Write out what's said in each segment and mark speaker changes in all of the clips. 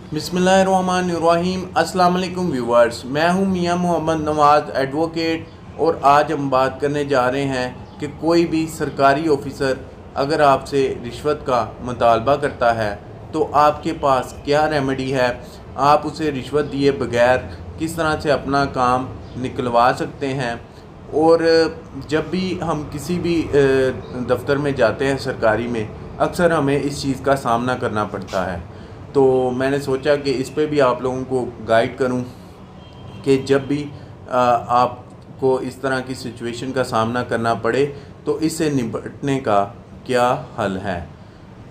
Speaker 1: बिस्मिल्लाहिर्रहमानिर्रहीम। अस्सलाम वालेकुम व्यूअर्स, मैं हूं मियां मोहम्मद नवाज़ एडवोकेट और आज हम बात करने जा रहे हैं कि कोई भी सरकारी ऑफिसर अगर आपसे रिश्वत का मुतालबा करता है तो आपके पास क्या रेमेडी है, आप उसे रिश्वत दिए बगैर किस तरह से अपना काम निकलवा सकते हैं। और जब भी हम किसी भी दफ्तर में जाते हैं सरकारी में, अक्सर हमें इस चीज़ का सामना करना पड़ता है। तो मैंने सोचा कि इस पे भी आप लोगों को गाइड करूं कि जब भी आपको इस तरह की सिचुएशन का सामना करना पड़े तो इससे निपटने का क्या हल है।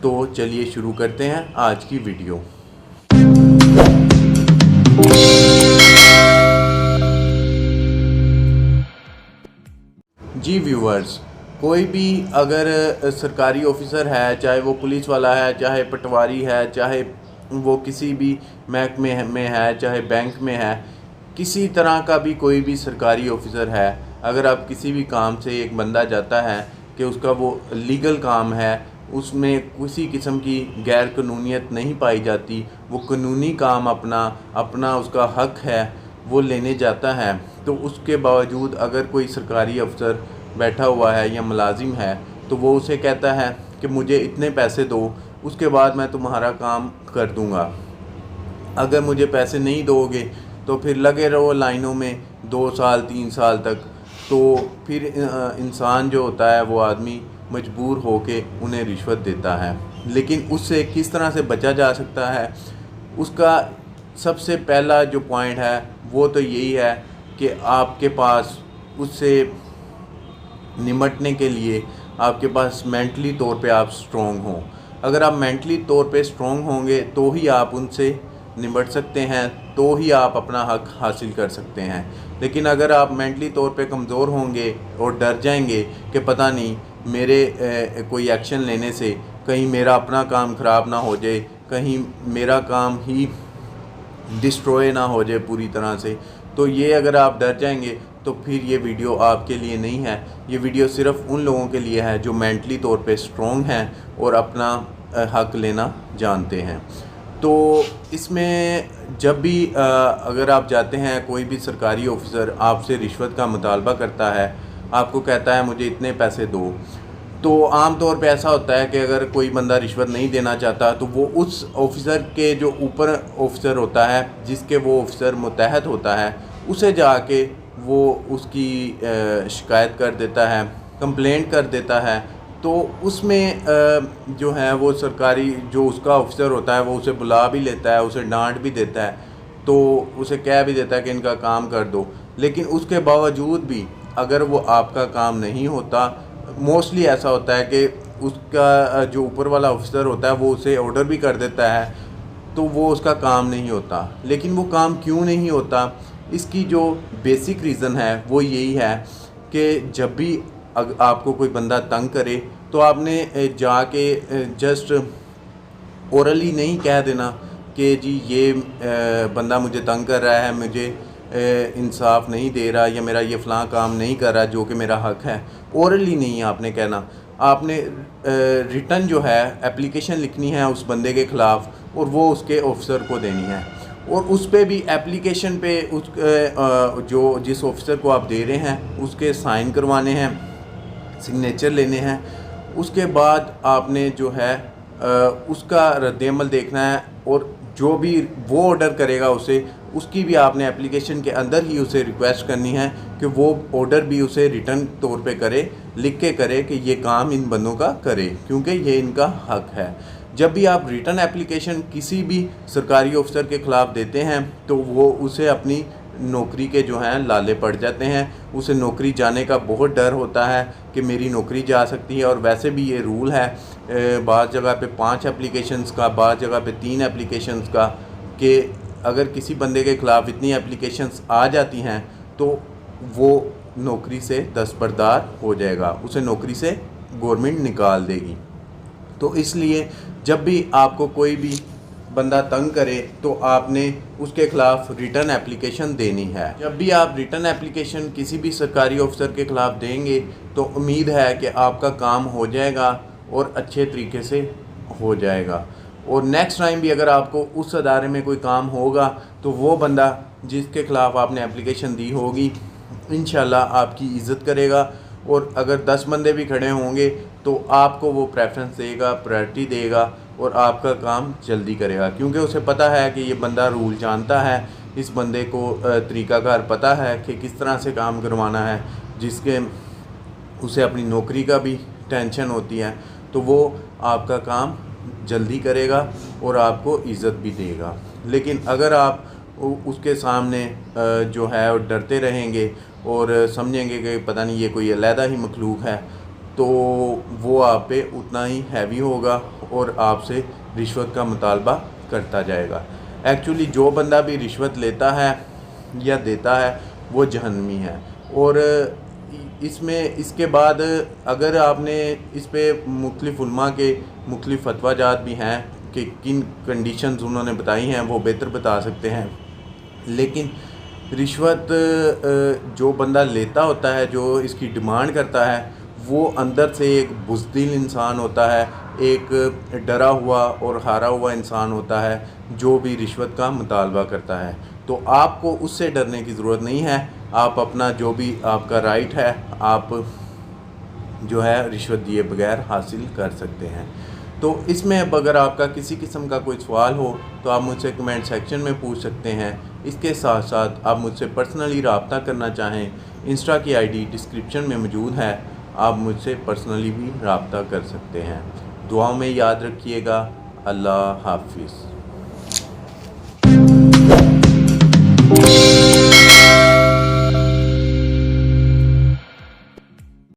Speaker 1: तो चलिए शुरू करते हैं आज की वीडियो। जी व्यूअर्स, कोई भी अगर सरकारी ऑफिसर है, चाहे वो पुलिस वाला है, चाहे पटवारी है, चाहे वो किसी भी महकमे में है, चाहे बैंक में है, किसी तरह का भी कोई भी सरकारी ऑफिसर है, अगर आप किसी भी काम से एक बंदा जाता है कि उसका वो लीगल काम है, उसमें किसी किस्म की गैर कानूनियत नहीं पाई जाती, वो कानूनी काम अपना उसका हक है वो लेने जाता है, तो उसके बावजूद अगर कोई सरकारी अफसर बैठा हुआ है या मुलाजिम है तो वो उसे कहता है कि मुझे इतने पैसे दो, उसके बाद मैं तुम्हारा काम कर दूंगा। अगर मुझे पैसे नहीं दोगे तो फिर लगे रहो लाइनों में 2 साल 3 साल तक। तो फिर इंसान जो होता है वो आदमी मजबूर होके उन्हें रिश्वत देता है। लेकिन उससे किस तरह से बचा जा सकता है, उसका सबसे पहला जो पॉइंट है वो तो यही है कि आपके पास उससे निपटने के लिए आपके पास मेंटली तौर पे आप स्ट्रॉन्ग हों। अगर आप मेंटली तौर पे स्ट्रॉन्ग होंगे तो ही आप उनसे निपट सकते हैं, तो ही आप अपना हक हासिल कर सकते हैं। लेकिन अगर आप मेंटली तौर पे कमज़ोर होंगे और डर जाएंगे कि पता नहीं मेरे कोई एक्शन लेने से कहीं मेरा अपना काम ख़राब ना हो जाए, कहीं मेरा काम ही डिस्ट्रॉय ना हो जाए पूरी तरह से, तो ये अगर आप डर जाएंगे तो फिर ये वीडियो आपके लिए नहीं है। ये वीडियो सिर्फ उन लोगों के लिए है जो मेंटली तौर पे स्ट्रॉन्ग हैं और अपना हक लेना जानते हैं। तो इसमें जब भी अगर आप जाते हैं, कोई भी सरकारी ऑफिसर आपसे रिश्वत का मुतालबा करता है, आपको कहता है मुझे इतने पैसे दो, तो आम तौर पे ऐसा होता है कि अगर कोई बंदा रिश्वत नहीं देना चाहता तो वो उस ऑफिसर के जो ऊपर ऑफिसर होता है, जिसके वो ऑफिसर मुतहत होता है, उसे जाके वो उसकी शिकायत कर देता है, कंप्लेंट कर देता है। तो उसमें जो है वो सरकारी जो उसका ऑफिसर होता है वो उसे बुला भी लेता है, उसे डांट भी देता है, तो उसे कह भी देता है कि इनका काम कर दो। लेकिन उसके बावजूद भी अगर वो आपका काम नहीं होता, मोस्टली ऐसा होता है कि उसका जो ऊपर वाला ऑफिसर होता है वो उसे ऑर्डर भी कर देता है, तो वो उसका काम नहीं होता। लेकिन वो काम क्यों नहीं होता, इसकी जो बेसिक रीज़न है वो यही है कि जब भी आपको कोई बंदा तंग करे तो आपने जाके जस्ट ओरली नहीं कह देना कि जी ये बंदा मुझे तंग कर रहा है, मुझे इंसाफ नहीं दे रहा, या मेरा ये फ़लाँ काम नहीं कर रहा जो कि मेरा हक है। ओरली नहीं आपने कहना, आपने रिटर्न जो है एप्लीकेशन लिखनी है उस बंदे के ख़िलाफ़ और वो उसके ऑफिसर को देनी है। और उस पे भी एप्लीकेशन पे जो जिस ऑफिसर को आप दे रहे हैं उसके साइन करवाने हैं, सिग्नेचर लेने हैं। उसके बाद आपने जो है उसका रद्द-ए-अमल देखना है, और जो भी वो ऑर्डर करेगा उसे, उसकी भी आपने एप्लीकेशन के अंदर ही उसे रिक्वेस्ट करनी है कि वो ऑर्डर भी उसे रिटर्न तौर पे करे, लिख के करे कि ये काम इन बंदों का करे, क्योंकि ये इनका हक है। जब भी आप रिटर्न एप्लीकेशन किसी भी सरकारी ऑफिसर के ख़िलाफ़ देते हैं तो वो उसे अपनी नौकरी के जो हैं लाले पड़ जाते हैं, उसे नौकरी जाने का बहुत डर होता है कि मेरी नौकरी जा सकती है। और वैसे भी ये रूल है बाज़ जगह पे 5 एप्लीकेशंस का, बाज़ जगह पे 3 एप्लीकेशंस का, कि अगर किसी बंदे के ख़िलाफ़ इतनी एप्लीकेशंस आ जाती हैं तो वो नौकरी से दस्तबरदार हो जाएगा, उसे नौकरी से गवर्नमेंट निकाल देगी। तो इसलिए जब भी आपको कोई भी बंदा तंग करे तो आपने उसके ख़िलाफ़ रिटर्न एप्लीकेशन देनी है। जब भी आप रिटर्न एप्लीकेशन किसी भी सरकारी ऑफिसर के ख़िलाफ़ देंगे तो उम्मीद है कि आपका काम हो जाएगा और अच्छे तरीके से हो जाएगा। और नेक्स्ट टाइम भी अगर आपको उस अदारे में कोई काम होगा तो वो बंदा जिसके ख़िलाफ़ आपने एप्लीकेशन दी होगी इंशाल्लाह आपकी इज़्ज़त करेगा। और अगर 10 बंदे भी खड़े होंगे तो आपको वो प्रेफरेंस देगा, प्रायोरिटी देगा और आपका काम जल्दी करेगा, क्योंकि उसे पता है कि ये बंदा रूल जानता है, इस बंदे को तरीक़ाकार पता है कि किस तरह से काम करवाना है, जिसके उसे अपनी नौकरी का भी टेंशन होती है, तो वो आपका काम जल्दी करेगा और आपको इज़्ज़त भी देगा। लेकिन अगर आप उसके सामने जो है वो डरते रहेंगे और समझेंगे कि पता नहीं ये कोई अलहदा ही मखलूक है, तो वो आप पे उतना ही हैवी होगा और आपसे रिश्वत का मुतालबा करता जाएगा। एक्चुअली जो बंदा भी रिश्वत लेता है या देता है वो जहन्नमी है। और इसमें इसके बाद अगर आपने इस पे मुख्तलिफ़ उलमा के मुख्तलिफ़ फतवाजात भी हैं कि किन कंडीशंस उन्होंने बताई हैं, वो बेहतर बता सकते हैं। लेकिन रिश्वत जो बंदा लेता होता है, जो इसकी डिमांड करता है, वो अंदर से एक बुज़दिल इंसान होता है, एक डरा हुआ और हारा हुआ इंसान होता है जो भी रिश्वत का मुतालबा करता है। तो आपको उससे डरने की ज़रूरत नहीं है, आप अपना जो भी आपका राइट है आप जो है रिश्वत दिए बगैर हासिल कर सकते हैं। तो इसमें अब अगर आपका किसी किस्म का कोई सवाल हो तो आप मुझसे कमेंट सेक्शन में पूछ सकते हैं। इसके साथ साथ आप मुझसे पर्सनली रब्ता करना चाहें, इंस्टा की आईडी डिस्क्रिप्शन में मौजूद है, आप मुझसे पर्सनली भी रब्ता कर सकते हैं। दुआओं में याद रखिएगा। अल्लाह हाफिज़।